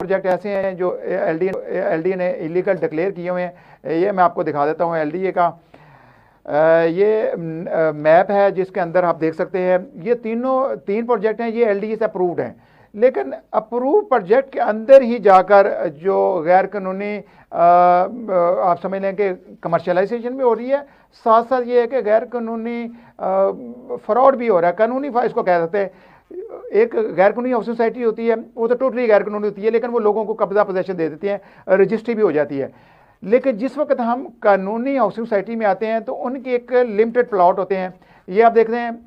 Project ऐसे हैं जो एलडीए ने इलीगल डिक्लेयर किए हुए हैं। ये मैं आपको दिखा देता हूँ एलडीए का ये मैप है जिसके अंदर आप देख सकते हैं ये तीन प्रोजेक्ट हैं, ये एलडीए से अप्रूव्ड हैं। लेकिन अप्रूव प्रोजेक्ट के अंदर ही जाकर जो गैर कानूनी आप समझ लें कि कमर्शलाइजेशन भी हो रही है, साथ साथ ये है कि गैर कानूनी फ्रॉड भी हो रहा है। कानूनी इसको कह सकते हैं, एक गैर कानूनी हाउसिंग सोसाइटी होती है वो तो टोटली गैर कानूनी होती है, लेकिन वो लोगों को कब्जा पोजेशन दे देती हैं, रजिस्ट्री भी हो जाती है। लेकिन जिस वक्त हम कानूनी हाउसिंग सोसाइटी में आते हैं तो उनके एक लिमिटेड प्लॉट होते हैं। ये आप देख रहे हैं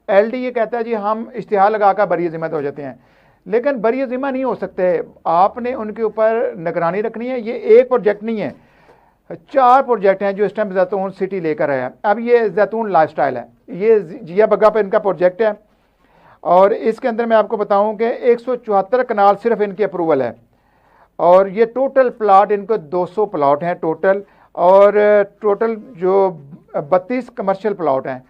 एलडीए कहता है जी हम इश्तिहार लगाकर बरी जिम्मेदार हो जाते हैं, लेकिन बरी जिम्मा नहीं हो सकते, आपने उनके ऊपर निगरानी रखनी है। ये एक प्रोजेक्ट नहीं है, 4 प्रोजेक्ट हैं जो इस टाइम जैतून सिटी लेकर आया। अब ये जैतून लाइफस्टाइल है, ये जिया बग्गा पे इनका प्रोजेक्ट है और इसके अंदर मैं आपको बताऊं कि 174 कनाल सिर्फ इनकी अप्रूवल है और ये टोटल प्लाट इनको 200 प्लाट हैं टोटल, और टोटल जो 32 कमर्शियल प्लाट हैं।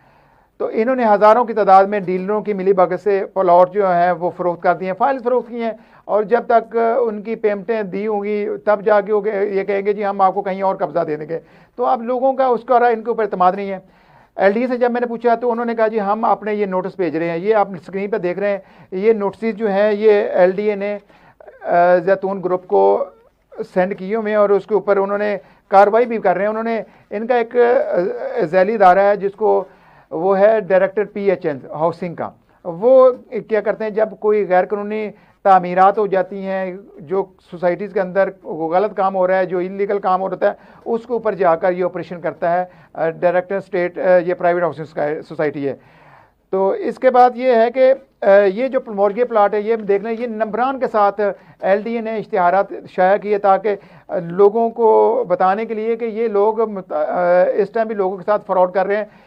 तो इन्होंने हज़ारों की तादाद में डीलरों की मिली भगत से प्लाट जो हैं वो फ़रोख्त कर दिए हैं, फाइल्स फ़रोख्त की हैं, और जब तक उनकी पेमेंटें दी होंगी तब जाके ये कहेंगे जी हम आपको कहीं और कब्जा दे देंगे। तो अब लोगों का उसका इनके ऊपर एतमाद नहीं है। एलडीए से जब मैंने पूछा तो उन्होंने कहा जी हम अपने ये नोटिस भेज रहे हैं, ये आप स्क्रीन पर देख रहे हैं, ये नोटिस जो हैं ये एलडीए ने जैतून ग्रुप को सेंड किए हुए हैं और उसके ऊपर उन्होंने कार्रवाई भी कर रहे हैं। उन्होंने इनका एक झैली इदारा है जिसको वो है डायरेक्टर पीएचएन हाउसिंग का, वो क्या करते हैं जब कोई गैर कानूनी तामीरात हो जाती हैं, जो सोसाइटीज़ के अंदर गलत काम हो रहा है, जो इलीगल काम हो रहा है, उसके ऊपर जाकर ये ऑपरेशन करता है डायरेक्टर स्टेट, ये प्राइवेट हाउसिंग सोसाइटी है। तो इसके बाद ये है कि ये जो मॉर्गे प्लाट है ये देख लें, ये नंबरान के साथ एलडीए ने इश्तिहारात शाया किए ताकि लोगों को बताने के लिए कि ये लोग इस टाइम भी लोगों के साथ फ्रॉड कर रहे हैं।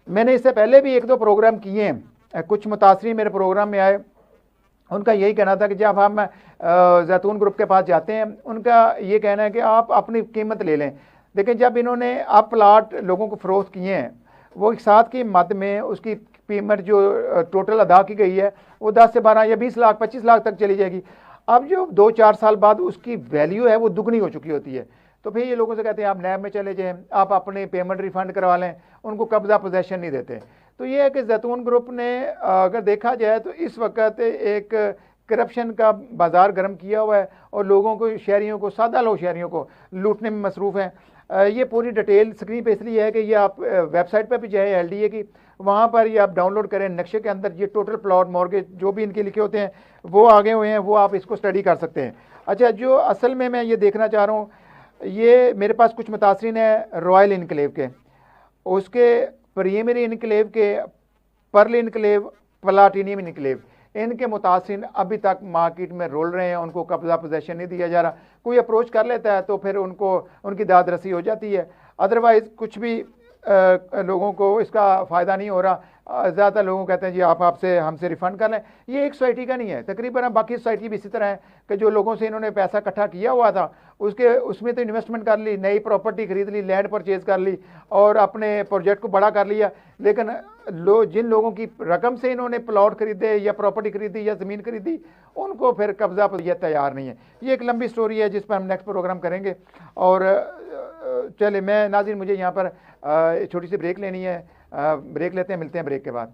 मैंने इससे पहले भी 1-2 प्रोग्राम किए हैं, कुछ मुतासरीन मेरे प्रोग्राम में आए, उनका यही कहना था कि जब हम जैतून ग्रुप के पास जाते हैं उनका ये कहना है कि आप अपनी कीमत ले लें। लेकिन जब इन्होंने आप प्लाट लोगों को फ़रोख्त किए हैं वो एक साथ की मद में उसकी कीमत जो टोटल अदा की गई है वो 10 से 12 या 20 लाख 25 लाख तक चली जाएगी। अब जो 2-4 साल बाद उसकी वैल्यू है वो दुगनी हो चुकी होती है। तो फिर ये लोगों से कहते हैं आप नैब में चले जाएं, आप अपनी पेमेंट रिफ़ंड करवा लें, उनको कब्जा पोजेशन नहीं देते। तो ये है कि जैतून ग्रुप ने अगर देखा जाए तो इस वक्त एक करप्शन का बाज़ार गर्म किया हुआ है और लोगों को, शहरियों को, सादा लोग शहरियों को लूटने में मसरूफ़ हैं। ये पूरी डिटेल स्क्रीन पे इसलिए है कि ये आप वेबसाइट पर भी जाए एलडीए की, वहाँ पर ये आप डाउनलोड करें, नक्शे के अंदर ये टोटल प्लॉट मॉर्गेज जो भी इनके लिखे होते हैं वो आगे हुए हैं, वो आप इसको स्टडी कर सकते हैं। अच्छा, जो असल में मैं ये देखना चाह रहा हूँ, ये मेरे पास कुछ मुतासरीन है रॉयल इनक्लेव के, उसके प्रीमियरी इनक्लेव के, पर्ल इनक्लेव, प्लाटिनियम इनक्लेव, इनके मुतासरीन अभी तक मार्केट में रोल रहे हैं, उनको कब्जा पोजेशन नहीं दिया जा रहा। कोई अप्रोच कर लेता है तो फिर उनको उनकी दाद रसी हो जाती है, अदरवाइज़ कुछ भी लोगों को इसका फ़ायदा नहीं हो रहा। ज़्यादा लोगों कहते हैं जी आप हमसे रिफ़ंड कर लें। ये एक सोसाइटी का नहीं है, तकरीबन बाकी सोसाइटी भी इसी तरह है कि जो लोगों से इन्होंने पैसा इकट्ठा किया हुआ था उसमें तो इन्वेस्टमेंट कर ली, नई प्रॉपर्टी खरीद ली, लैंड परचेज़ कर ली और अपने प्रोजेक्ट को बड़ा कर लिया। लेकिन जिन लोगों की रकम से इन्होंने प्लॉट खरीदे या प्रॉपर्टी खरीदी या ज़मीन खरीदी, उनको फिर कब्जा पर यह तैयार नहीं है। ये एक लंबी स्टोरी है जिस पर हम नेक्स्ट प्रोग्राम करेंगे। और चले मैं नाज़रीन, मुझे यहाँ पर छोटी सी ब्रेक लेनी है, ब्रेक लेते हैं, मिलते हैं ब्रेक के बाद।